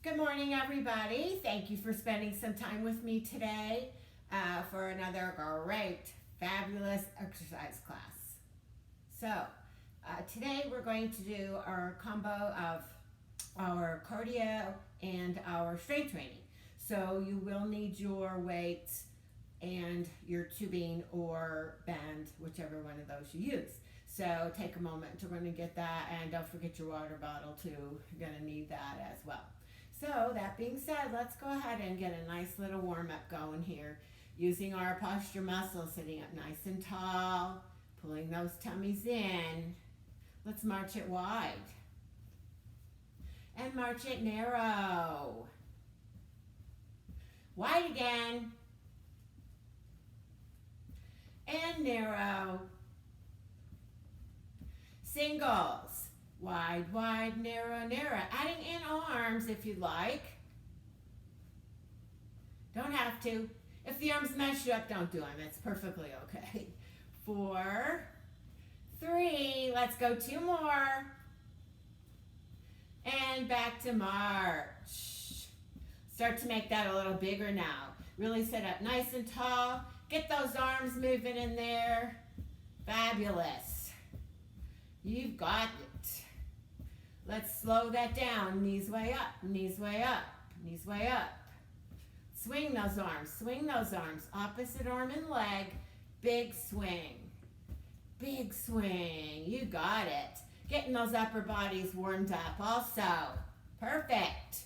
Good morning, everybody. Thank you for spending some time with me today for another great, fabulous exercise class. So, today we're going to do our combo of our cardio and our strength training. So, you will need your weights and your tubing or band, whichever one of those you use. So, take a moment to run and get that, and don't forget your water bottle too. You're going to need that as well. So that being said, let's go ahead and get a nice little warm-up going here using our posture muscles, sitting up nice and tall, pulling those tummies in. Let's march it wide and march it narrow. Wide again and narrow. Singles. Wide, wide, narrow, narrow. Adding in arms if you'd like. Don't have to. If the arms mess you up, don't do them. It's perfectly okay. 4, 3. Let's go 2 more. And back to march. Start to make that a little bigger now. Really sit up nice and tall. Get those arms moving in there. Fabulous. You've got it. Let's slow that down. Knees way up, knees way up, knees way up. Swing those arms, swing those arms. Opposite arm and leg. Big swing. Big swing. You got it. Getting those upper bodies warmed up also. Perfect.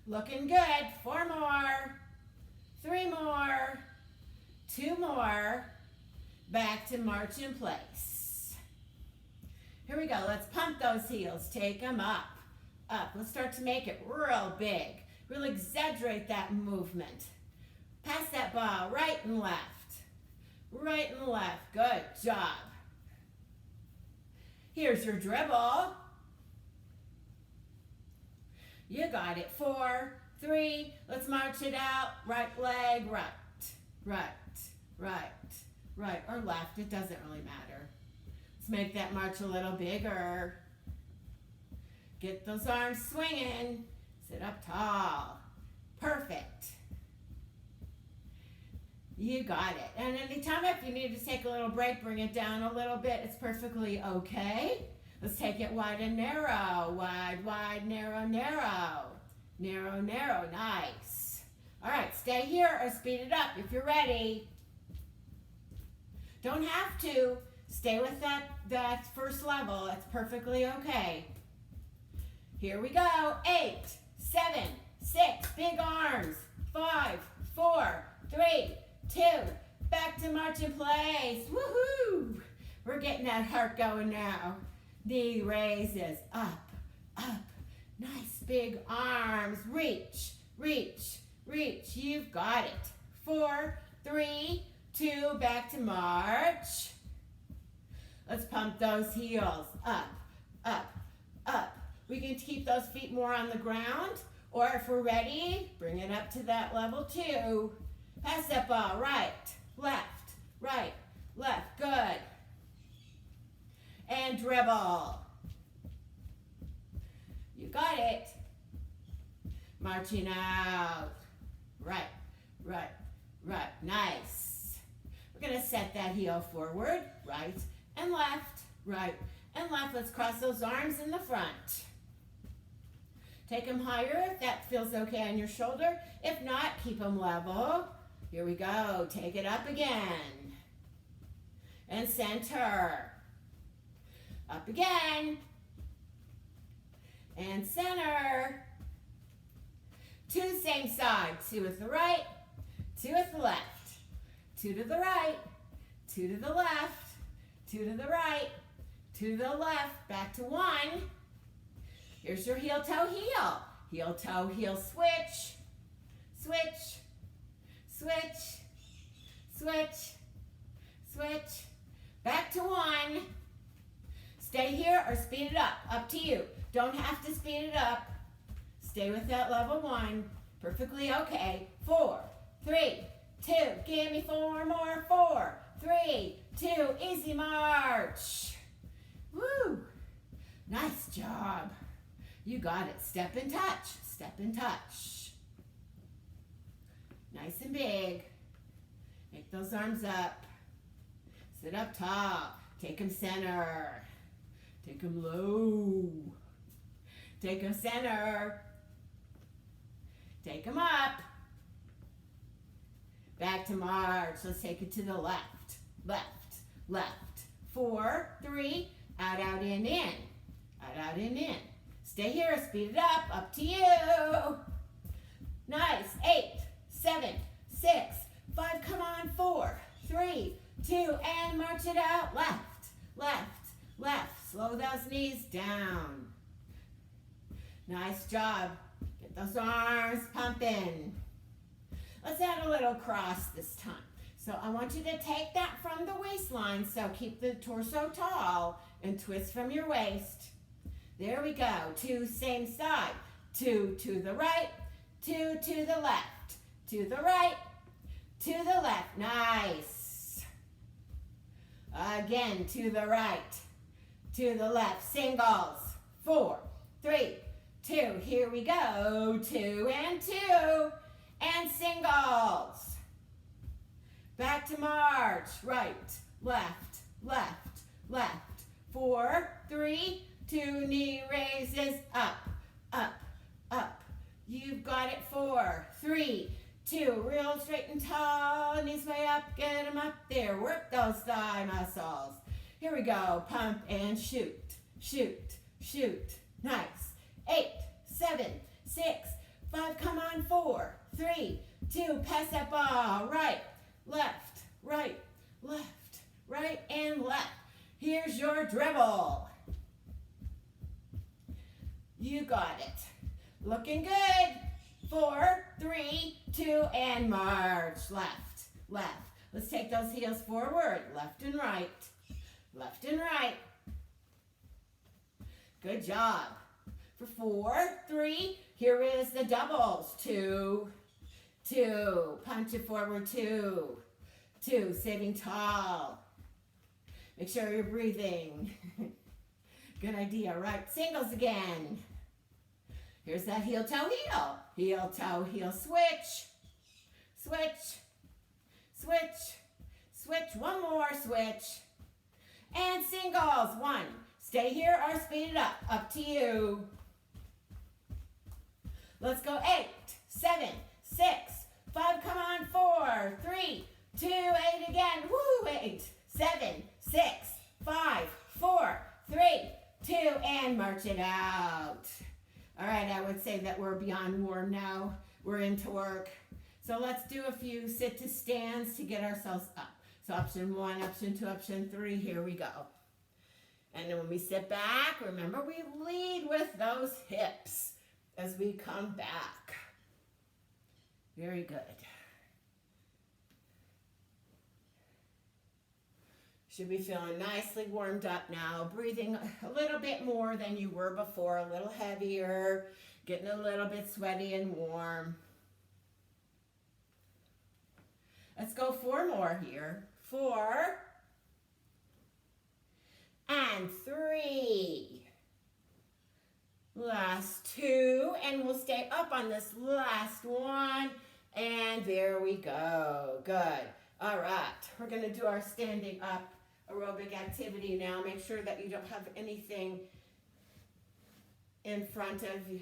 Looking good. 4 more. 3 more. 2 more. Back to march in place. Here we go. Let's pump those heels. Take them up, up. Let's start to make it real big. Really exaggerate that movement. Pass that ball right and left. Right and left. Good job. Here's your dribble. You got it. 4, 3. Let's march it out. Right leg, right, right, right, right, or left. It doesn't really matter. Let's make that march a little bigger. Get those arms swinging. Sit up tall. Perfect. You got it. And anytime if you need to take a little break, bring it down a little bit. It's perfectly okay. Let's take it wide and narrow. Wide, wide, narrow, narrow. Narrow, narrow. Nice. All right, stay here or speed it up if you're ready. Don't have to. Stay with that first level. It's perfectly okay. Here we go. 8, 7, 6. Big arms. 5, 4, 3, 2. Back to march in place. Woohoo! We're getting that heart going now. Knee raises. Up, up. Nice big arms. Reach, reach, reach. You've got it. 4, 3, 2. Back to march. Let's pump those heels up, up, up. We can keep those feet more on the ground, or if we're ready, bring it up to that level too. Pass that ball right, left, right, left. Good. And dribble. You got it. Marching out. Right, right, right. Nice. We're going to set that heel forward, right, and left, right, and left. Let's cross those arms in the front. Take them higher if that feels okay on your shoulder. If not, keep them level. Here we go. Take it up again. And center. Up again. And center. 2 same side. 2 with the right, 2 with the left. 2 to the right, 2 to the left. 2 to the right, 2 to the left, back to 1. Here's your heel, toe, heel. Heel, toe, heel, switch. Switch, switch, switch, switch. Back to 1. Stay here or speed it up. Up to you. Don't have to speed it up. Stay with that level 1. Perfectly okay. 4, 3, 2. Give me 4 more. 4, 3, 2, easy march. Woo! Nice job. You got it. Step and touch. Step and touch. Nice and big. Make those arms up. Sit up top. Take them center. Take them low. Take them center. Take them up. Back to march. Let's take it to the left. Left. Left. 4, 3. Out, out, in. Out, out, in. Stay here. Speed it up. Up to you. Nice. 8, 7, 6, 5. Come on. 4, 3, 2. And march it out. Left. Left. Left. Slow those knees down. Nice job. Get those arms pumping. Let's add a little cross this time. So I want you to take that from the waistline. So keep the torso tall and twist from your waist. There we go. 2 same side. 2 to the right. 2 to the left. To the right. To the left. Nice. Again, to the right. To the left. Singles. 4, 3, 2. Here we go. 2 and 2. And singles. Back to march. Right, left, left, left. 4, 3, 2. Knee raises. Up, up, up. You've got it. 4, 3, 2. Real straight and tall. Knees way up. Get them up there. Work those thigh muscles. Here we go. Pump and shoot. Shoot, shoot. Nice. 8, 7, 6, 5. Come on. 4, 3, 2. Pass that ball. Right, left, right, left, right, and left. Here's your dribble. You got it. Looking good. 4, 3, 2, and march. Left, left. Let's take those heels forward. Left and right. Left and right. Good job. For 4, 3, here is the doubles. 2, 2. Punch it forward. 2, 2. Sitting tall. Make sure you're breathing. Good idea. Right. Singles again. Here's that heel, toe, heel. Heel, toe, heel. Switch. Switch. Switch. Switch. One more. Switch. And singles. 1. Stay here or speed it up. Up to you. Let's go. 8, 7, 6, 5. Come on. 4, 3, 2. 8 again. Woo. 8, 7, 6, 5, 4, 3, 2. And march it out. All right. I would say that we're beyond warm now. We're into work. So let's do a few sit to stands to get ourselves up. So option 1, option 2, option 3. Here we go. And then when we sit back, remember we lead with those hips as we come back. Very good. Should be feeling nicely warmed up now. Breathing a little bit more than you were before. A little heavier. Getting a little bit sweaty and warm. Let's go 4 more here. 4. And 3. Last 2. And we'll stay up on this last one. And there we go. Good. All right. We're going to do our standing up aerobic activity now. Make sure that you don't have anything in front of you,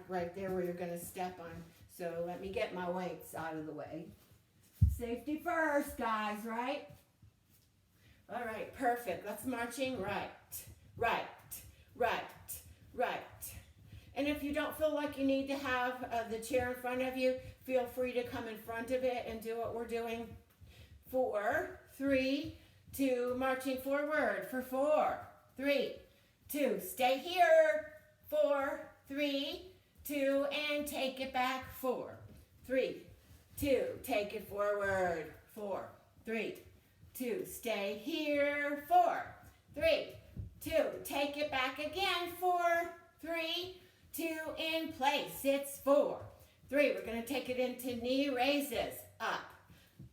right there where you're going to step on. So let me get my weights out of the way. Safety first, guys, right? All right, perfect. Let's marching right, right, right, right. And if you don't feel like you need to have the chair in front of you, feel free to come in front of it and do what we're doing. 4, 3, 2, marching forward for 4, 3, 2. Stay here. 4, 3, 2, and take it back. 4, 3, 2. Take it forward. 4, 3, 2. Stay here. 4, 3, 2. Take it back again. 4, 3, 2. In place. It's 4, 3. We're going to take it into knee raises. Up,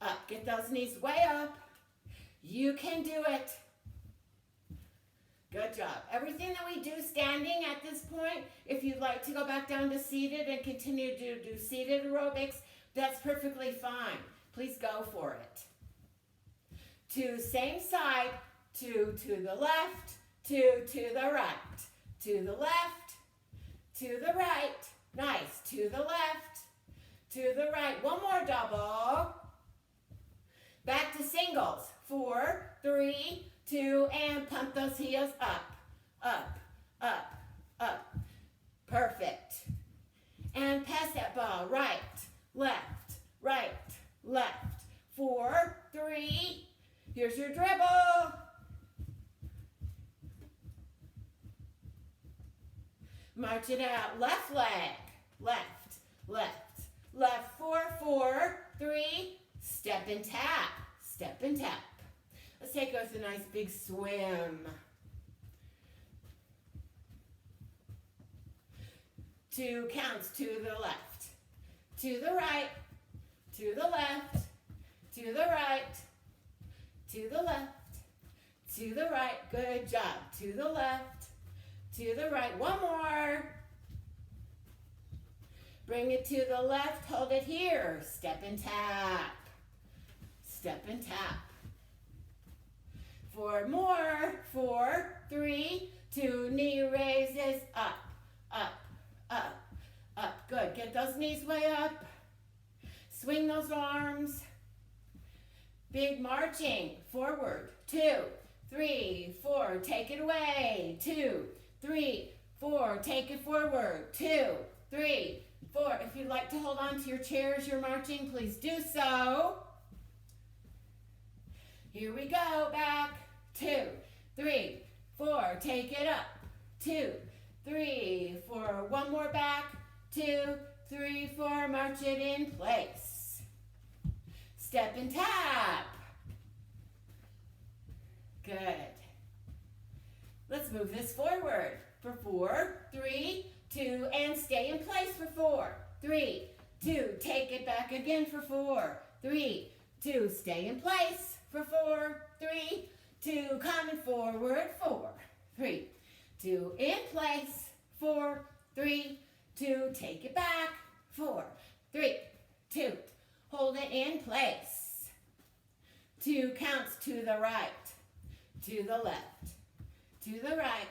up. Get those knees way up. You can do it. Good job. Everything that we do standing at this point, if you'd like to go back down to seated and continue to do seated aerobics, that's perfectly fine. Please go for it. 2, same side, 2 to the left, 2 to the right, to the left, to the right. Nice. To the left, to the right. One more double. Back to singles. 4, 3, 2, and pump those heels up, up, up, up. Perfect. And pass that ball. Right, left, right, left. 4, 3. Here's your dribble. March it out. Left leg. Left, left, left. 4, 4, 3. Step and tap. Step and tap. Let's take us a nice big swim. 2 counts to the left, to the right, to the left, to the right, to the left, to the right. Good job. To the left, to the right. One more. Bring it to the left. Hold it here. Step and tap. Step and tap. 4 more. 4, 3, 2. Knee raises up, up, up, up. Good. Get those knees way up. Swing those arms. Big marching. Forward. 2, 3, 4. Take it away. 2, 3, 4. Take it forward. 2, 3, 4. If you'd like to hold on to your chair as you're marching, please do so. Here we go. Back. 2, 3, 4. Take it up. 2, 3, 4. One more back. 2, 3, 4. March it in place. Step and tap. Good. Let's move this forward for 4, 3, 2, and stay in place for 4, 3, 2. Take it back again for 4, 3, 2. Stay in place for 4, 3, 2. Coming forward, 4, 3, 2. In place, 4, 3, 2. Take it back, 4, 3, 2. Hold it in place. 2 counts to the right, to the left, to the right,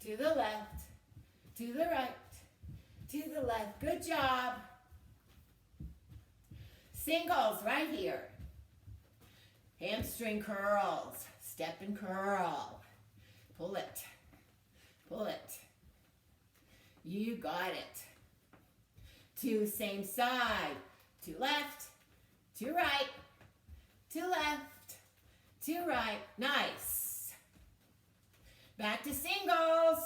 to the left, to the right, to the left. Good job. Singles right here. Hamstring curls. Step and curl. Pull it. Pull it. You got it. 2 same side. To left, to right, to left, to right. Nice. Back to singles.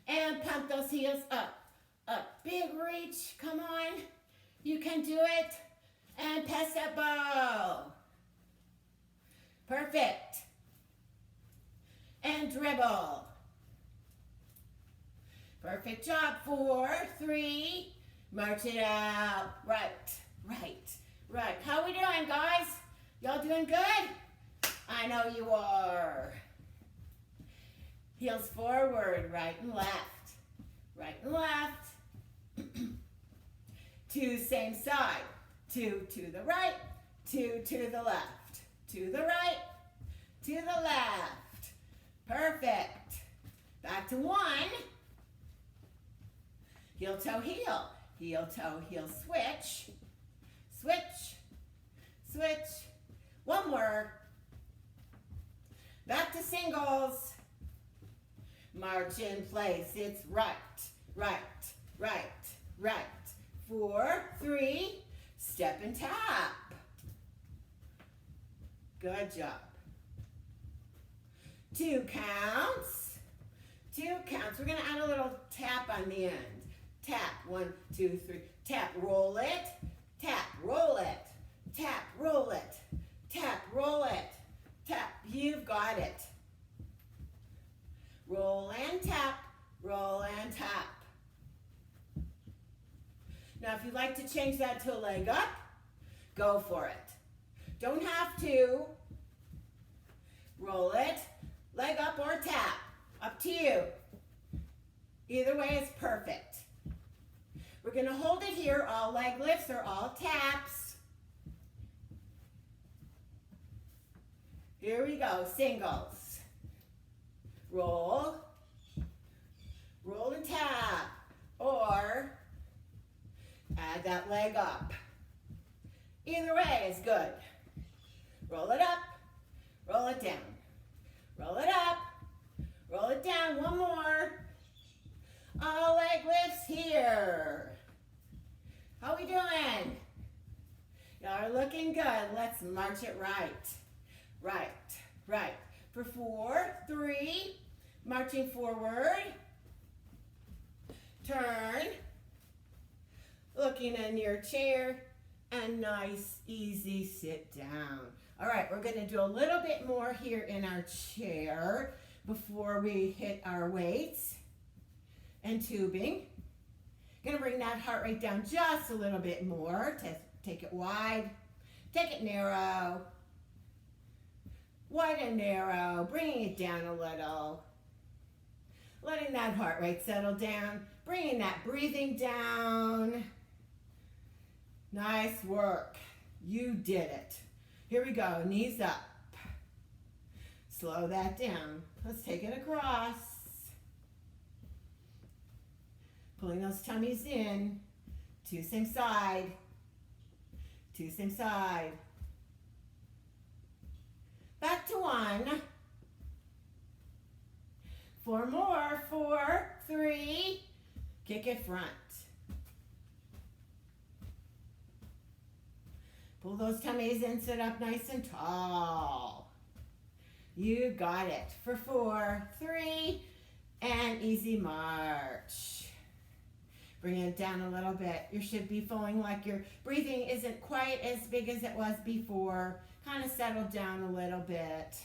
And pump those heels up, up. Big reach. Come on. You can do it. And pass that ball. Perfect. And dribble. Perfect job. 4, 3. March it out. Right, right, right. How we doing, guys? Y'all doing good? I know you are. Heels forward, right and left. Right and left. 2 same side. 2 to the right, 2 to the left. To the right, to the left. Perfect. Back to 1. Heel, toe, heel. Heel, toe, heel, switch. Switch. Switch. One more. Back to singles. March in place. It's right, right, right, right. 4, 3. Step and tap. Good job. 2 counts. 2 counts. We're going to add a little tap on the end. Tap. 1, 2, 3. Tap. Roll it. Tap. Roll it. Tap. Roll it. Tap. Roll it. Tap. You've got it. Roll and tap. Roll and tap. Now, if you'd like to change that to a leg up, go for it. Don't have to. Roll it. Let to you. Either way is perfect. We're going to hold it here. All leg lifts are all taps. Here we go, singles. Roll. Roll and tap. Or add that leg up. Either way is good. Roll it up. Roll it down. Roll it up. Roll it down. One more. All leg lifts here. How we doing? Y'all are looking good. Let's march it right. Right, right. For 4, 3, marching forward. Turn. Looking in your chair. And nice, easy sit down. All right, we're going to do a little bit more here in our chair before we hit our weights and tubing. Going to bring that heart rate down just a little bit more. Take it wide, take it narrow, wide and narrow, bringing it down a little. Letting that heart rate settle down, bringing that breathing down. Nice work. You did it. Here we go. Knees up. Slow that down. Let's take it across. Pulling those tummies in. 2 same side. 2 same side. Back to 1. 4 more. 4, 3. Kick it front. Pull those tummies in, sit up nice and tall. You got it. For 4, 3, and easy march. Bring it down a little bit. You should be feeling like your breathing isn't quite as big as it was before. Kind of settle down a little bit.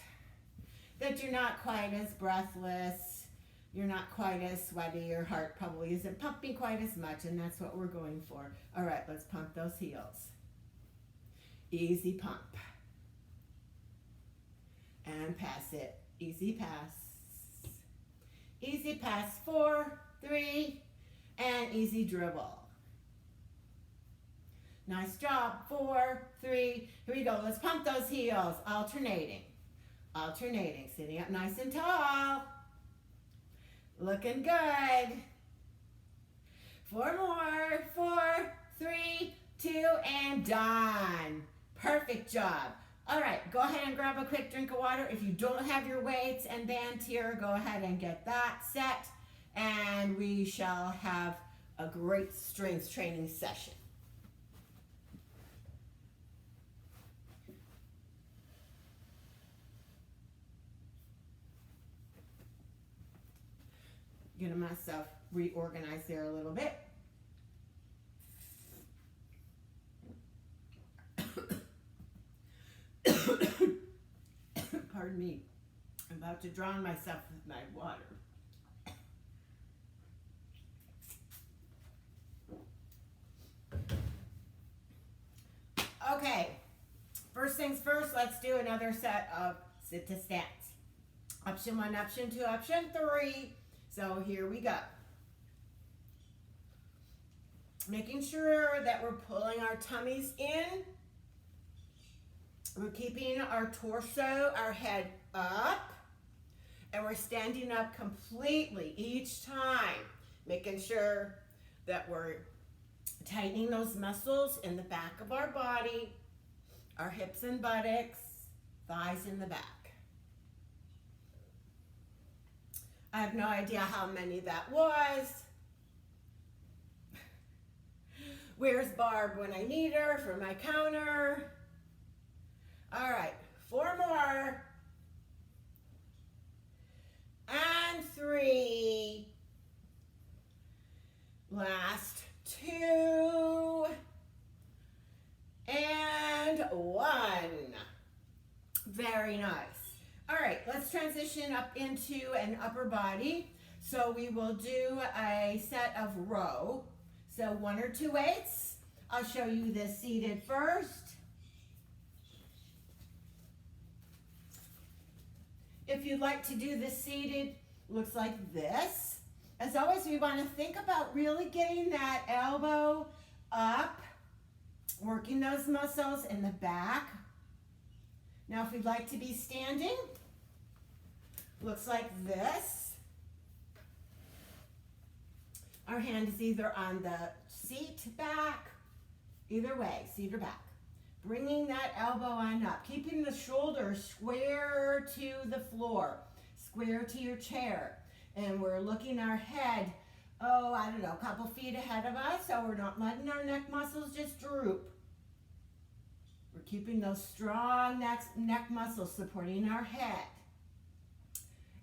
That you're not quite as breathless. You're not quite as sweaty. Your heart probably isn't pumping quite as much, and that's what we're going for. All right, let's pump those heels. Easy pump. And pass it. Easy pass. Easy pass. 4, 3, and easy dribble. Nice job. 4, 3. Here we go. Let's pump those heels. Alternating. Alternating. Sitting up nice and tall. Looking good. 4 more. 4, 3, 2, and done. Perfect job. All right, go ahead and grab a quick drink of water. If you don't have your weights and bands here, go ahead and get that set, and we shall have a great strength training session. Getting myself reorganized there a little bit. Pardon me. I'm about to drown myself with my water. Okay, first things first, let's do another set of sit to stance. Option 1, option 2, option 3. So here we go. Making sure that we're pulling our tummies in. We're keeping our torso, our head up, and we're standing up completely each time, making sure that we're tightening those muscles in the back of our body, our hips and buttocks, thighs in the back. I have no idea how many that was. Where's Barb when I need her for my counter? All right, 4 more. And 3. Last 2. And 1. Very nice. All right, let's transition up into an upper body. So we will do a set of row. So 1 or 2 weights. I'll show you this seated first. If you'd like to do this seated, looks like this. As always, we want to think about really getting that elbow up, working those muscles in the back. Now, if we'd like to be standing, looks like this. Our hand is either on the seat back, either way, seat or back. Bringing that elbow on up, keeping the shoulders square to the floor, square to your chair. And we're looking our head, I don't know, a couple feet ahead of us, so we're not letting our neck muscles just droop. We're keeping those strong neck muscles supporting our head.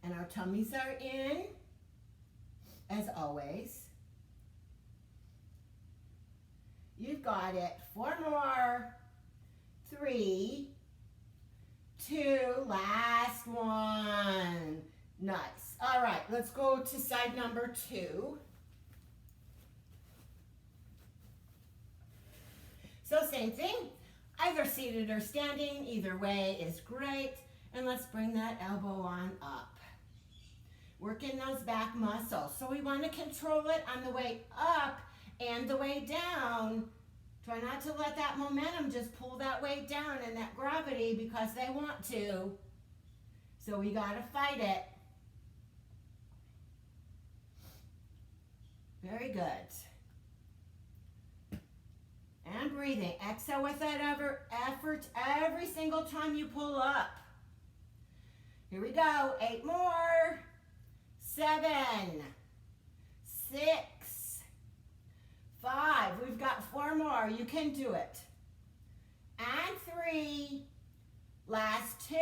And our tummies are in, as always. You've got it. 4 more. 3, 2, last one. Nice. All right, let's go to side number 2. So same thing, either seated or standing, either way is great. And let's bring that elbow on up. Working those back muscles. So we want to control it on the way up and the way down. Try not to let that momentum just pull that weight down and that gravity because they want to. So we got to fight it. Very good. And breathing. Exhale with that effort every single time you pull up. Here we go. 8 more. 7, 6, 5. We've got 4 more. You can do it. And 3. Last 2.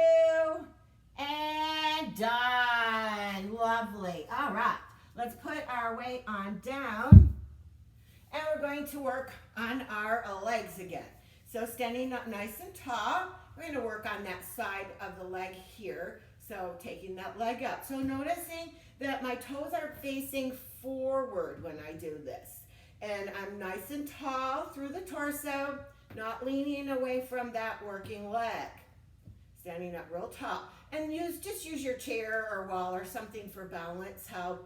And done. Lovely. All right. Let's put our weight on down. And we're going to work on our legs again. So standing up nice and tall. We're going to work on that side of the leg here. So taking that leg up. So noticing that my toes are facing forward when I do this. And I'm nice and tall through the torso, not leaning away from that working leg. Standing up real tall. And just use your chair or wall or something for balance. How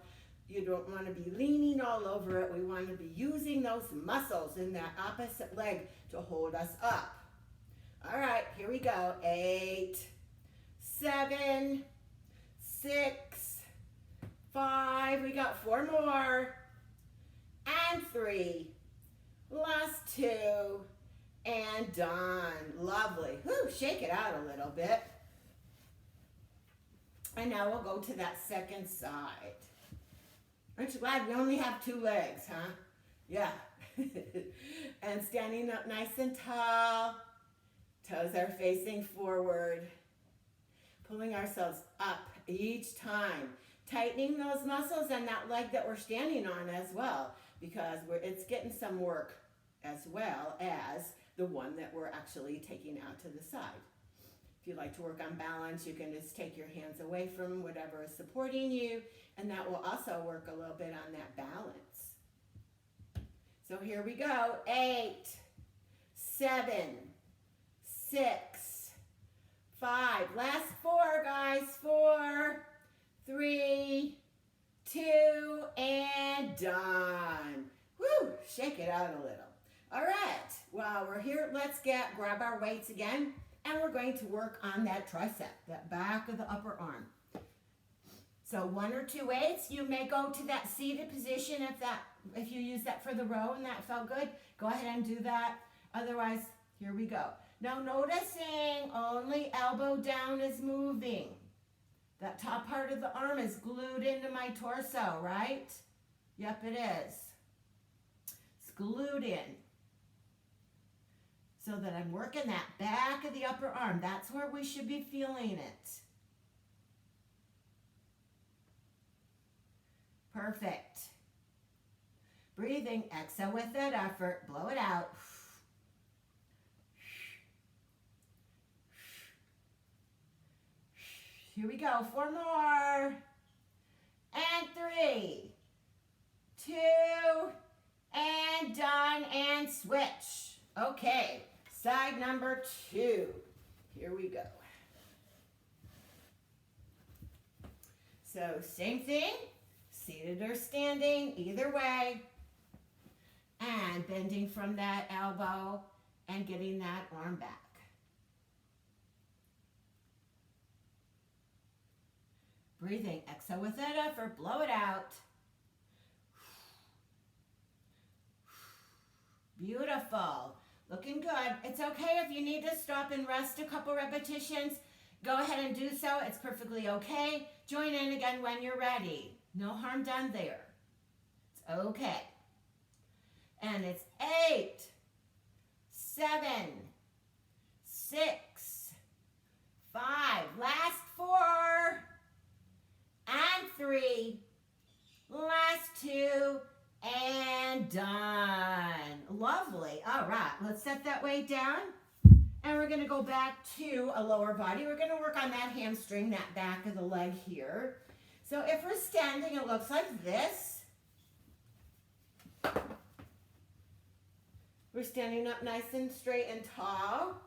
you don't want to be leaning all over it. We want to be using those muscles in that opposite leg to hold us up. All right, here we go. 8, 7, 6, 5. We got 4 more. And 3. Last 2. And done. Lovely. Whew, shake it out a little bit. And now we'll go to that second side. Aren't you glad we only have 2 legs, huh? Yeah. And standing up nice and tall. Toes are facing forward. Pulling ourselves up each time. Tightening those muscles and that leg that we're standing on as well. Because it's getting some work as well as the one that we're actually taking out to the side. If you like to work on balance, you can just take your hands away from whatever is supporting you, and that will also work a little bit on that balance. So here we go. 8, 7, 6, 5. Last 4, guys. 4, 3, 2, and done. Woo! Shake it out a little. All right. While we're here, let's grab our weights again. And we're going to work on that tricep, that back of the upper arm. So 1 or 2 weights. You may go to that seated position if you use that for the row and that felt good. Go ahead and do that. Otherwise, here we go. Now noticing only elbow down is moving. That top part of the arm is glued into my torso, right? Yep, it is. It's glued in. So that I'm working that back of the upper arm. That's where we should be feeling it. Perfect. Breathing, exhale with that effort. Blow it out. Here we go. 4 more. And 3, 2, and done. And switch. Okay. Side number 2. Here we go. So same thing, seated or standing, either way. And bending from that elbow and getting that arm back. Breathing, exhale with that effort, blow it out. Beautiful, looking good. It's okay if you need to stop and rest a couple repetitions. Go ahead and do so, it's perfectly okay. Join in again when you're ready. No harm done there. It's okay. And it's 8, 7, 6, 5, last 4, and 3, last 2, and done. Lovely. All right, let's set that weight down. And we're gonna go back to a lower body. We're gonna work on that hamstring, that back of the leg here. So if we're standing, it looks like this. We're standing up nice and straight and tall.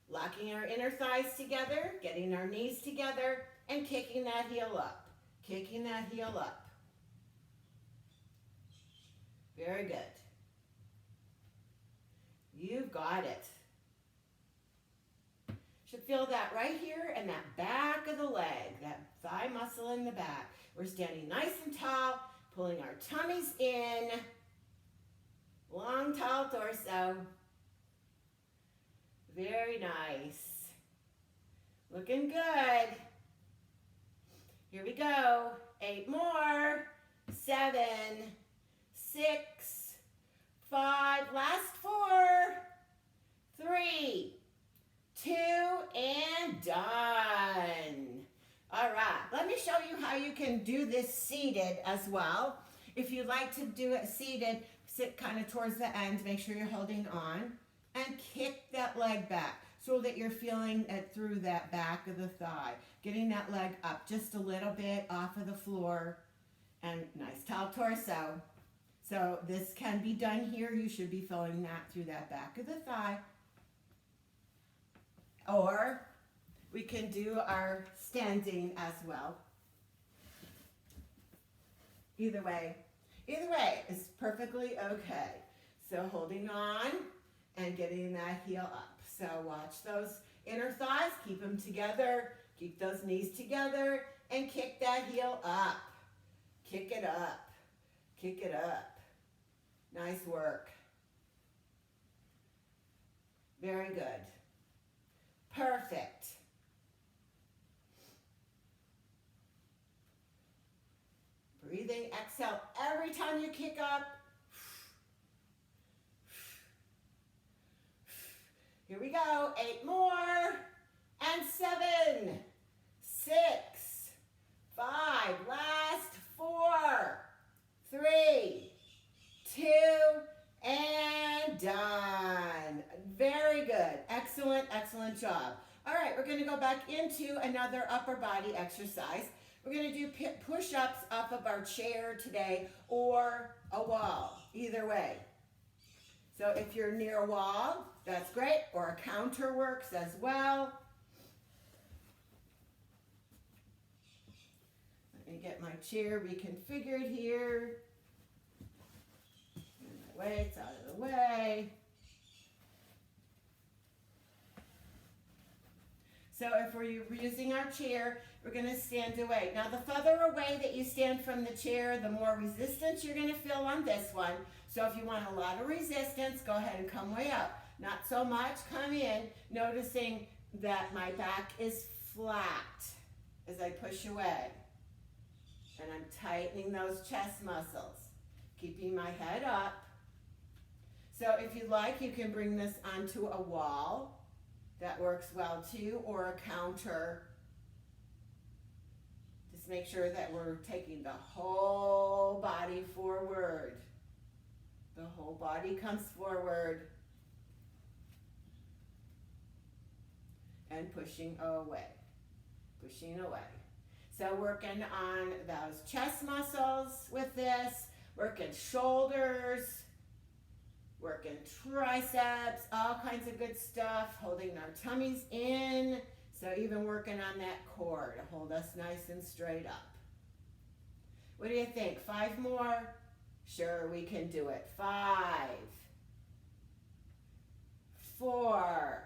Locking our inner thighs together, getting our knees together, and kicking that heel up. Kicking that heel up. Very good. You've got it. Should feel that right here and that back of the leg, that thigh muscle in the back. We're standing nice and tall, pulling our tummies in. Long, tall torso. Very nice. Looking good. Here we go. 8 more. 7, 6, 5, last 4, 3, 2, and done. All right, let me show you how you can do this seated as well. If you'd like to do it seated, sit kind of towards the end, make sure you're holding on, and kick that leg back so that you're feeling it through that back of the thigh. Getting that leg up just a little bit off of the floor, and nice tall torso. So this can be done here. You should be feeling that through that back of the thigh. Or we can do our standing as well. Either way is perfectly okay. So holding on and getting that heel up. So watch those inner thighs, keep them together, keep those knees together, and kick that heel up. Kick it up, kick it up. Nice work. Very good. Perfect. Breathing, exhale every time you kick up. Here we go. 8 more. And 7, 6, 5. Last 4, 3, 2, and done. Very good. Excellent, excellent job. All right, we're going to go back into another upper body exercise. We're going to do push-ups off of our chair today or a wall, either way. So if you're near a wall, that's great, or a counter works as well. Let me get my chair reconfigured here. My weights out of the way. So if we're using our chair, we're going to stand away. Now, the further away that you stand from the chair, the more resistance you're going to feel on this one. So if you want a lot of resistance, go ahead and come way up. Not so much, come in, noticing that my back is flat as I push away. And I'm tightening those chest muscles, keeping my head up. So if you'd like, you can bring this onto a wall. That works well too, or a counter. Just make sure that we're taking the whole body forward. The whole body comes forward. And pushing away. Pushing away. So working on those chest muscles with this, working shoulders, working triceps, all kinds of good stuff, holding our tummies in. So even working on that core to hold us nice and straight up. What do you think? 5 more? Sure, we can do it. 5, 4,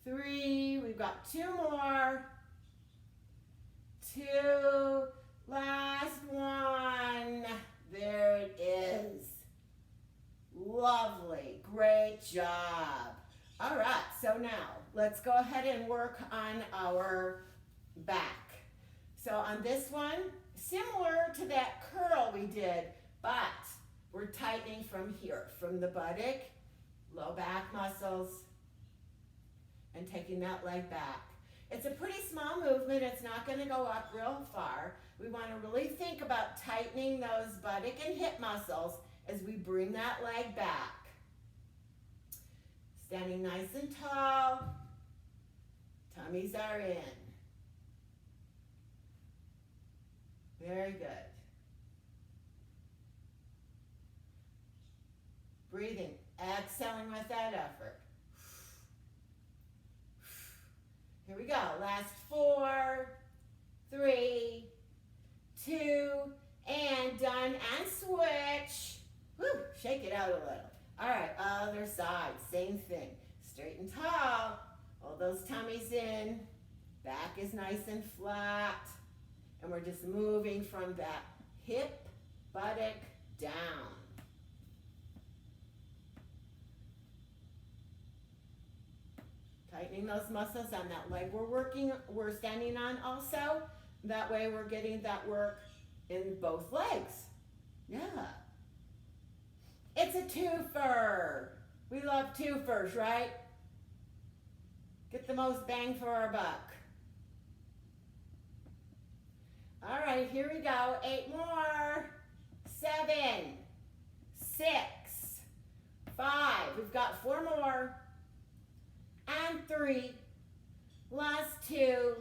3, we've got 2 more. 2, last one. There it is. Lovely, great job. All right, so now let's go ahead and work on our back. So on this one, similar to that curl we did, but we're tightening from here, from the buttock, low back muscles, and taking that leg back. It's a pretty small movement. It's not going to go up real far. We want to really think about tightening those buttock and hip muscles as we bring that leg back. Standing nice and tall. Tummies are in. Very good. Breathing, exhaling with that effort. Here we go. Last 4, 3, 2, and done. And switch. Woo, shake it out a little. All right, other side, same thing. Straight and tall. Hold those tummies in. Back is nice and flat. And we're just moving from that hip, buttock, down. Tightening those muscles on that leg we're standing on also. That way we're getting that work in both legs. Yeah. It's a twofer. We love twofers, right? Get the most bang for our buck. All right, here we go. 8 more. 7, 6, 5. We've got 4 more. And 3. Last 2.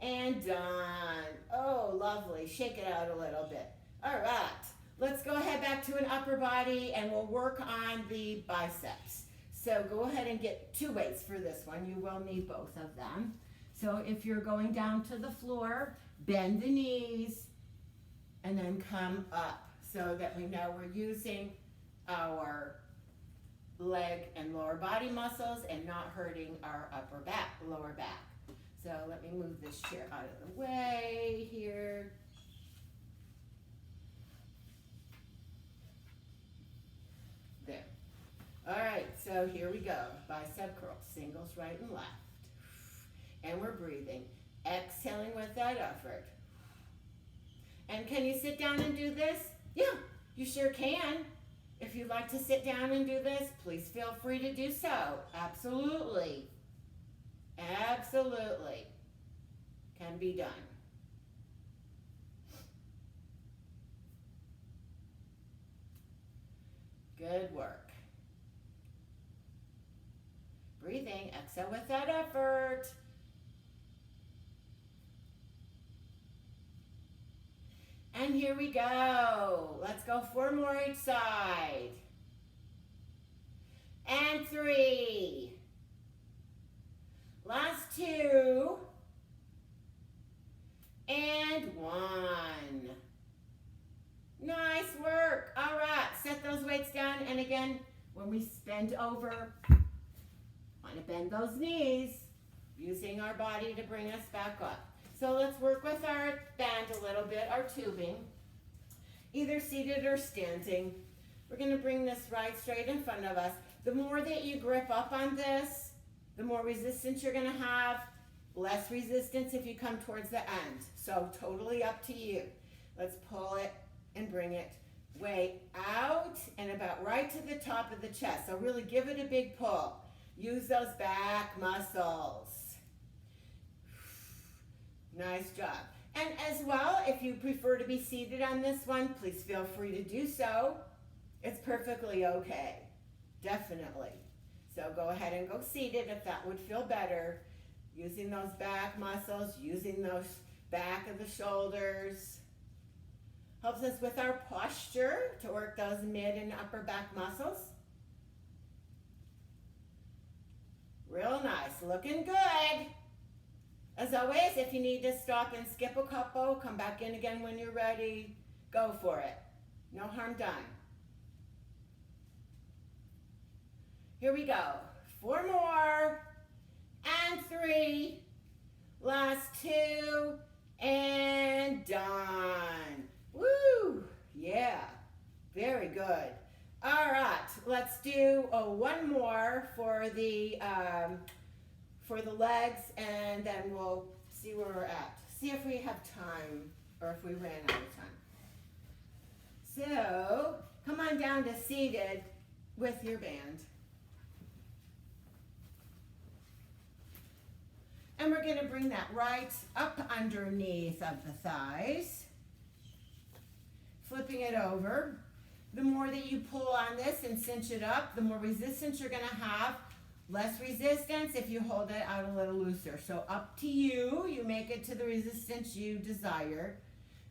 And done. Oh, lovely. Shake it out a little bit. All right. Let's go ahead back to an upper body and we'll work on the biceps. So go ahead and get 2 weights for this one. You will need both of them. So if you're going down to the floor, bend the knees and then come up so that we know we're using our leg and lower body muscles and not hurting our upper back, lower back. So let me move this chair out of the way here. There. All right, so here we go. Bicep curls, singles right and left. And we're breathing. Exhaling with that effort. And can you sit down and do this? Yeah, you sure can. If you'd like to sit down and do this, please feel free to do so. Absolutely. Absolutely. Can be done. Good work. Breathing, exhale with that effort. And here we go. Let's go 4 more each side. And 3. Last 2. And 1. Nice work. All right, set those weights down. And again, when we bend over, want to bend those knees, using our body to bring us back up. So let's work with our band a little bit, our tubing, either seated or standing. We're going to bring this right straight in front of us. The more that you grip up on this, the more resistance you're going to have, less resistance if you come towards the end. So totally up to you. Let's pull it and bring it way out and about right to the top of the chest. So really give it a big pull. Use those back muscles. Nice job. And as well, if you prefer to be seated on this one, please feel free to do so. It's perfectly okay. Definitely. So go ahead and go seated if that would feel better. Using those back muscles, using those back of the shoulders. Helps us with our posture to work those mid and upper back muscles. Real nice. Looking good. As always, if you need to stop and skip a couple, come back in again when you're ready. Go for it. No harm done. Here we go. 4 more. And 3. Last 2. And done. Woo! Yeah. Very good. All right. Let's do one more for the legs, and then we'll see where we're at. See if we have time or if we ran out of time. So come on down to seated with your band. And we're going to bring that right up underneath of the thighs. Flipping it over. The more that you pull on this and cinch it up, the more resistance you're going to have. Less resistance if you hold it out a little looser. So up to you. You make it to the resistance you desire.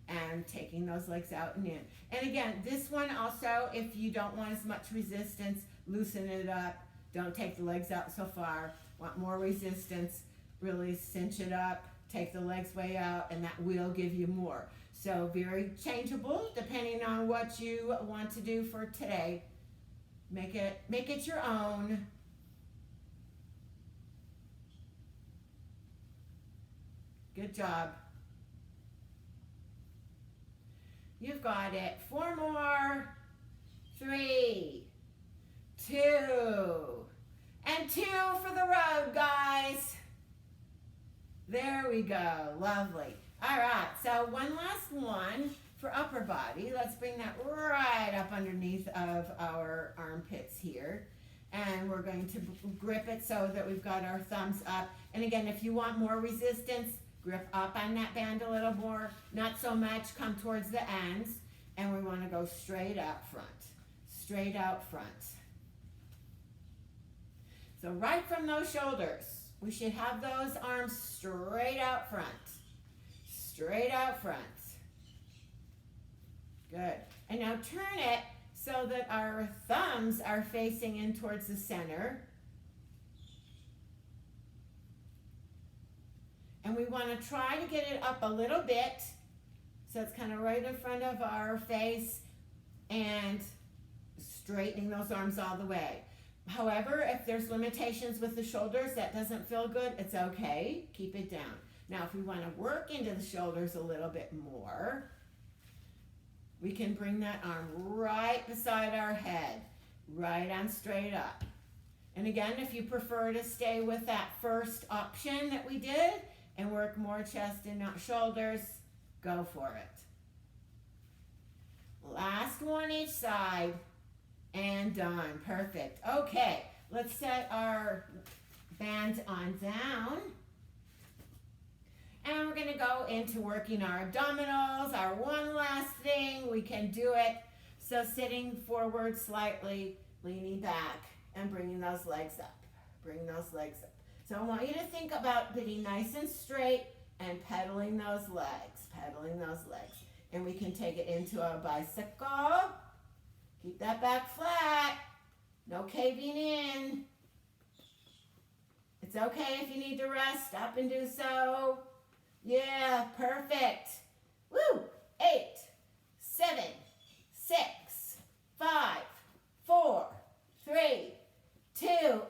And taking those legs out and in. And again, this one also, if you don't want as much resistance, loosen it up. Don't take the legs out so far. Want more resistance, really cinch it up. Take the legs way out, and that will give you more. So very changeable depending on what you want to do for today. Make it your own. Good job. You've got it. 4 more. 3, 2, and 2 for the road, guys. There we go. Lovely. All right, so one last one for upper body. Let's bring that right up underneath of our armpits here. And we're going to grip it so that we've got our thumbs up. And again, if you want more resistance, grip up on that band a little more. Not so much. Come towards the ends. And we want to go straight out front. Straight out front. So right from those shoulders, we should have those arms straight out front. Straight out front. Good. And now turn it so that our thumbs are facing in towards the center. And we want to try to get it up a little bit. So it's kind of right in front of our face and straightening those arms all the way. However, if there's limitations with the shoulders, that doesn't feel good, it's okay. Keep it down. Now, if we want to work into the shoulders a little bit more, we can bring that arm right beside our head, right on straight up. And again, if you prefer to stay with that first option that we did and work more chest and not shoulders, go for it. Last one each side. And done. Perfect. Okay, let's set our band on down. And we're going to go into working our abdominals. Our one last thing. We can do it. So sitting forward slightly, leaning back, and bringing those legs up. Bring those legs up. So I want you to think about being nice and straight and pedaling those legs. Pedaling those legs. And we can take it into a bicycle. Keep that back flat. No caving in. It's okay if you need to rest. Stop and do so. Yeah, perfect. Woo! 8, 7, 6, 5, 4, 3, 2,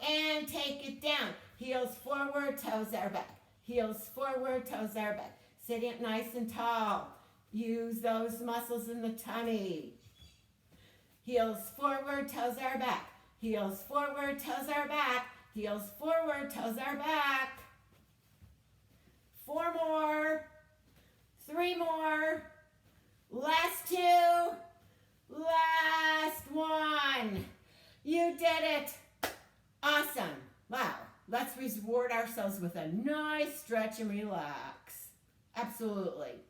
and take it down. Heels forward, toes are back. Heels forward, toes are back. Sitting up nice and tall. Use those muscles in the tummy. Heels forward, toes are back. Heels forward, toes are back. Heels forward, toes are back. 4 more. 3 more. Last 2. Last 1. You did it. Awesome. Wow. Let's reward ourselves with a nice stretch and relax. Absolutely.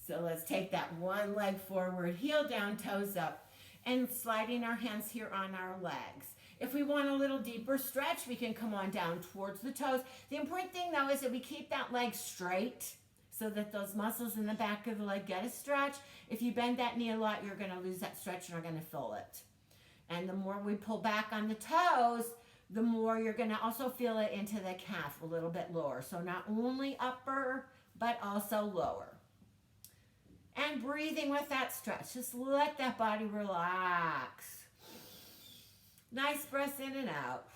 So let's take that one leg forward, heel down, toes up. And sliding our hands here on our legs. If we want a little deeper stretch, we can come on down towards the toes. The important thing, though, is that we keep that leg straight so that those muscles in the back of the leg get a stretch. If you bend that knee a lot, you're going to lose that stretch and are going to feel it. And the more we pull back on the toes, the more you're going to also feel it into the calf a little bit lower. So not only upper, but also lower. And breathing with that stretch. Just let that body relax. Nice breaths in and out.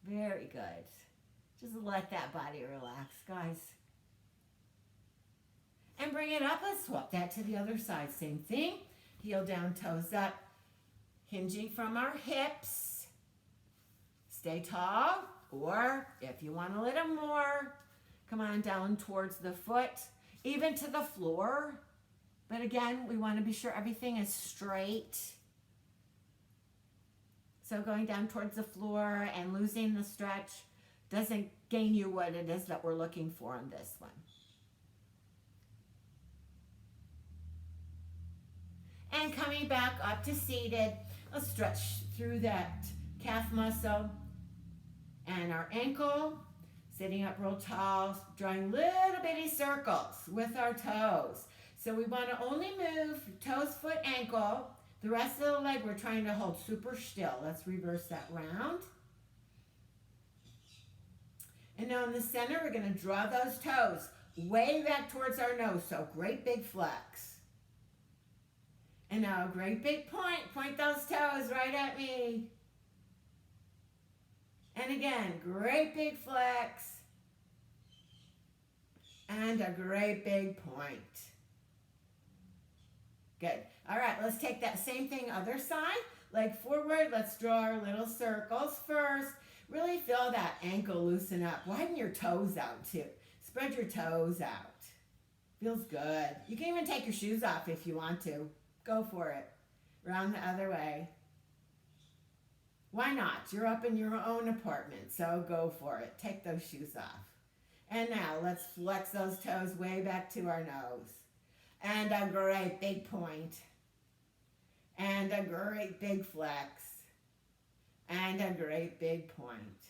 Very good. Just let that body relax, guys. And bring it up. Let's swap that to the other side. Same thing. Heel down, toes up. Hinging from our hips. Stay tall. Or if you want a little more, come on down towards the foot, even to the floor. But again, we want to be sure everything is straight. So going down towards the floor and losing the stretch doesn't gain you what it is that we're looking for on this one. And coming back up to seated, let's stretch through that calf muscle and our ankle. Sitting up real tall, drawing little bitty circles with our toes. So we want to only move toes, foot, ankle. The rest of the leg we're trying to hold super still. Let's reverse that round. And now in the center, we're going to draw those toes way back towards our nose. So great big flex. And now a great big point. Point those toes right at me. And again, great big flex. And a great big point. Good. All right, let's take that same thing other side. Leg forward. Let's draw our little circles first. Really feel that ankle loosen up. Widen your toes out too. Spread your toes out. Feels good. You can even take your shoes off if you want to. Go for it. Round the other way. Why not? You're up in your own apartment, so go for it. Take those shoes off. And now let's flex those toes way back to our nose. And a great big point. And a great big flex. And a great big point.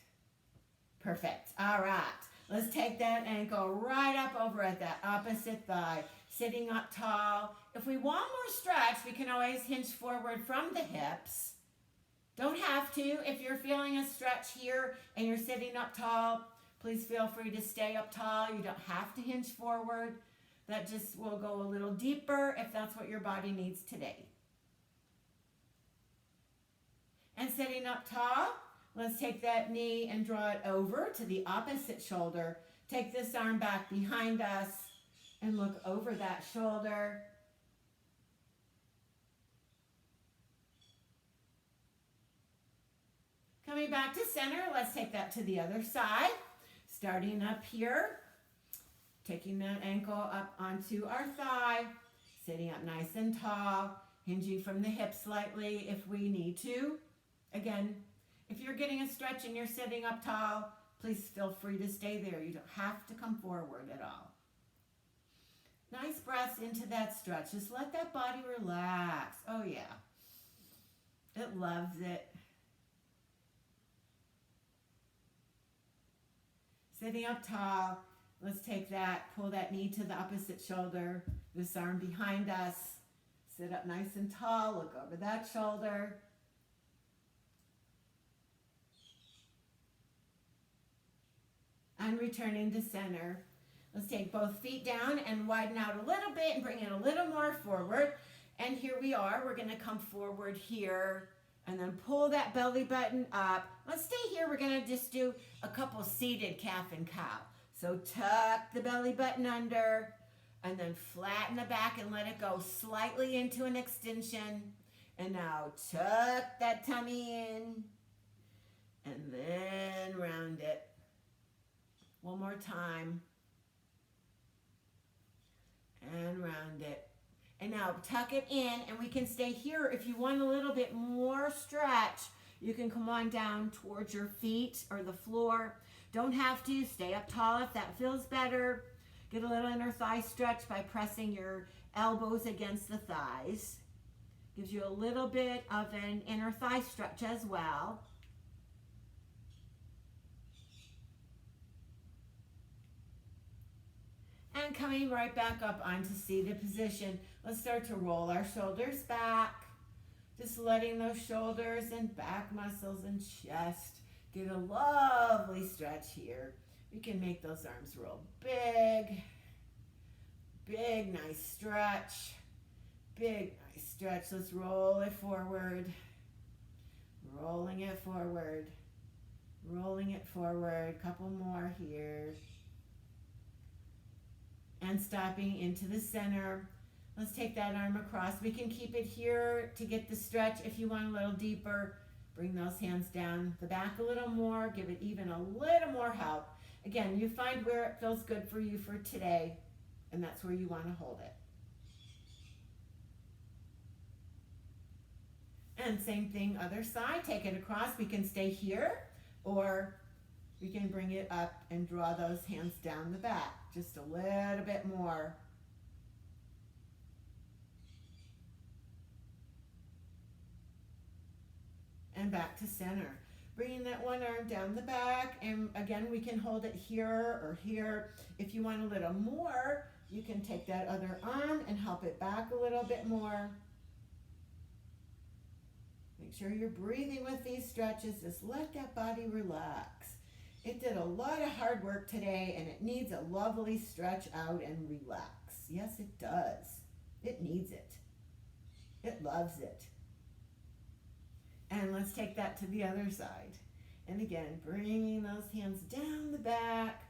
Perfect. All right. Let's take that ankle right up over at that opposite thigh. Sitting up tall. If we want more stretch, we can always hinge forward from the hips. Don't have to. If you're feeling a stretch here and you're sitting up tall, please feel free to stay up tall. You don't have to hinge forward. That just will go a little deeper if that's what your body needs today. And sitting up tall, let's take that knee and draw it over to the opposite shoulder. Take this arm back behind us and look over that shoulder. Coming back to center, let's take that to the other side. Starting up here, taking that ankle up onto our thigh, sitting up nice and tall, hinging from the hips slightly if we need to. Again, if you're getting a stretch and you're sitting up tall, please feel free to stay there. You don't have to come forward at all. Nice breaths into that stretch. Just let that body relax. Oh yeah, it loves it. Sitting up tall, let's take that, pull that knee to the opposite shoulder, this arm behind us. Sit up nice and tall, look over that shoulder. And returning to center. Let's take both feet down and widen out a little bit and bring it a little more forward. And here we are, we're gonna come forward here. And then pull that belly button up. Let's stay here. We're going to just do a couple seated calf and cow. So tuck the belly button under and then flatten the back and let it go slightly into an extension. And now tuck that tummy in and then round it. One more time. And round it. And now tuck it in, and we can stay here. If you want a little bit more stretch, you can come on down towards your feet or the floor. Don't have to. Stay up tall if that feels better. Get a little inner thigh stretch by pressing your elbows against the thighs. Gives you a little bit of an inner thigh stretch as well. And coming right back up onto seated position, let's start to roll our shoulders back. Just letting those shoulders and back muscles and chest get a lovely stretch here. We can make those arms real big. Big, nice stretch. Big, nice stretch. Let's roll it forward. Rolling it forward. Rolling it forward. Couple more here. And stopping into the center. Let's take that arm across. We can keep it here to get the stretch. If you want a little deeper, bring those hands down the back a little more. Give it even a little more help. Again, you find where it feels good for you for today, and that's where you want to hold it. And same thing, other side. Take it across. We can stay here, or we can bring it up and draw those hands down the back. Just a little bit more. And back to center. Bringing that one arm down the back, and again, we can hold it here or here. If you want a little more, you can take that other arm and help it back a little bit more. Make sure you're breathing with these stretches. Just let that body relax. It did a lot of hard work today, and it needs a lovely stretch out and relax. Yes, it does. It needs it. It loves it. And let's take that to the other side. And again, bringing those hands down the back,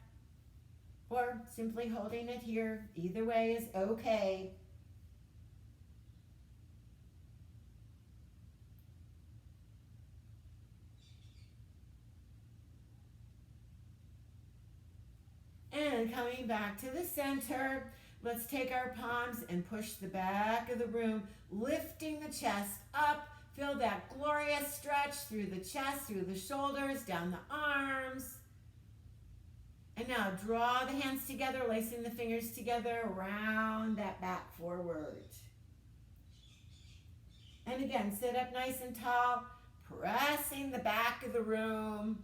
or simply holding it here. Either way is okay. And coming back to the center, let's take our palms and push the back of the room, lifting the chest up. Feel that glorious stretch through the chest, through the shoulders, down the arms. And now draw the hands together, lacing the fingers together, round that back forward. And again, sit up nice and tall, pressing the back of the room.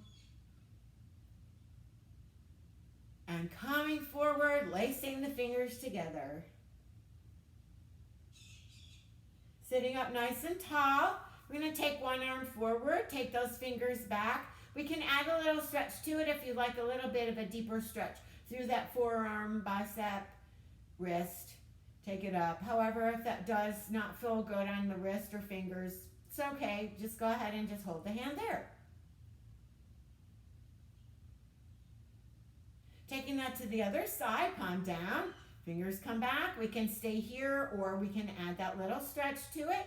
And coming forward, lacing the fingers together. Sitting up nice and tall. We're going to take one arm forward, take those fingers back. We can add a little stretch to it if you like a little bit of a deeper stretch through that forearm, bicep, wrist. Take it up. However, if that does not feel good on the wrist or fingers, it's okay. Just go ahead and just hold the hand there. Taking that to the other side, palm down, fingers come back. We can stay here or we can add that little stretch to it.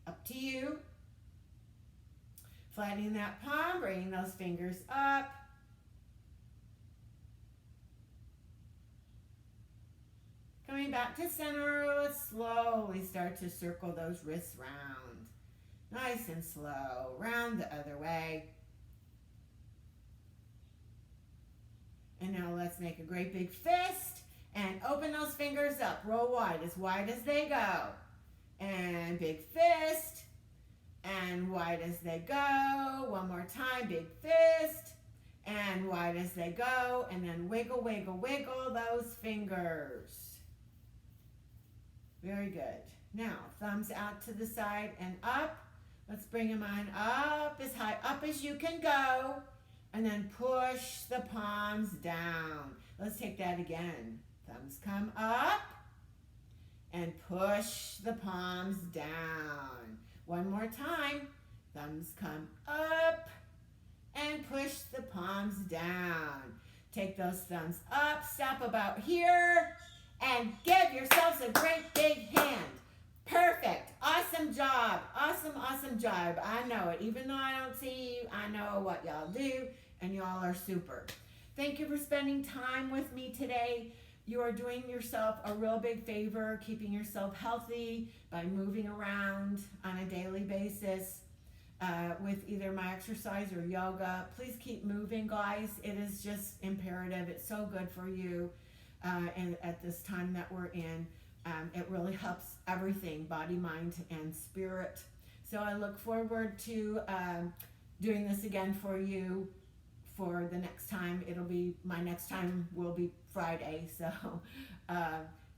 Up to you. Flattening that palm, bringing those fingers up. Coming back to center, let's slowly start to circle those wrists round. Nice and slow, round the other way. And now let's make a great big fist and open those fingers up. Roll wide as they go. And big fist and wide as they go. One more time, big fist and wide as they go. And then wiggle, wiggle, wiggle those fingers. Very good. Now, thumbs out to the side and up. Let's bring them on up as high up as you can go. And then push the palms down. Let's take that again. Thumbs come up and push the palms down. One more time. Thumbs come up and push the palms down. Take those thumbs up, stop about here, and give yourselves a great big hand. Perfect. Awesome job. Awesome, awesome job. I know it. Even though I don't see you, I know what y'all do, and y'all are super. Thank you for spending time with me today. You are doing yourself a real big favor, keeping yourself healthy by moving around on a daily basis with either my exercise or yoga. Please keep moving, guys. It is just imperative. It's so good for you and at this time that we're in. It really helps everything, body, mind, and spirit. So I look forward to doing this again for you for the next time. My next time will be Friday. So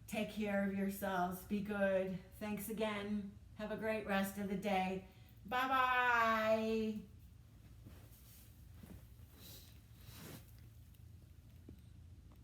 take care of yourselves. Be good. Thanks again. Have a great rest of the day. Bye-bye.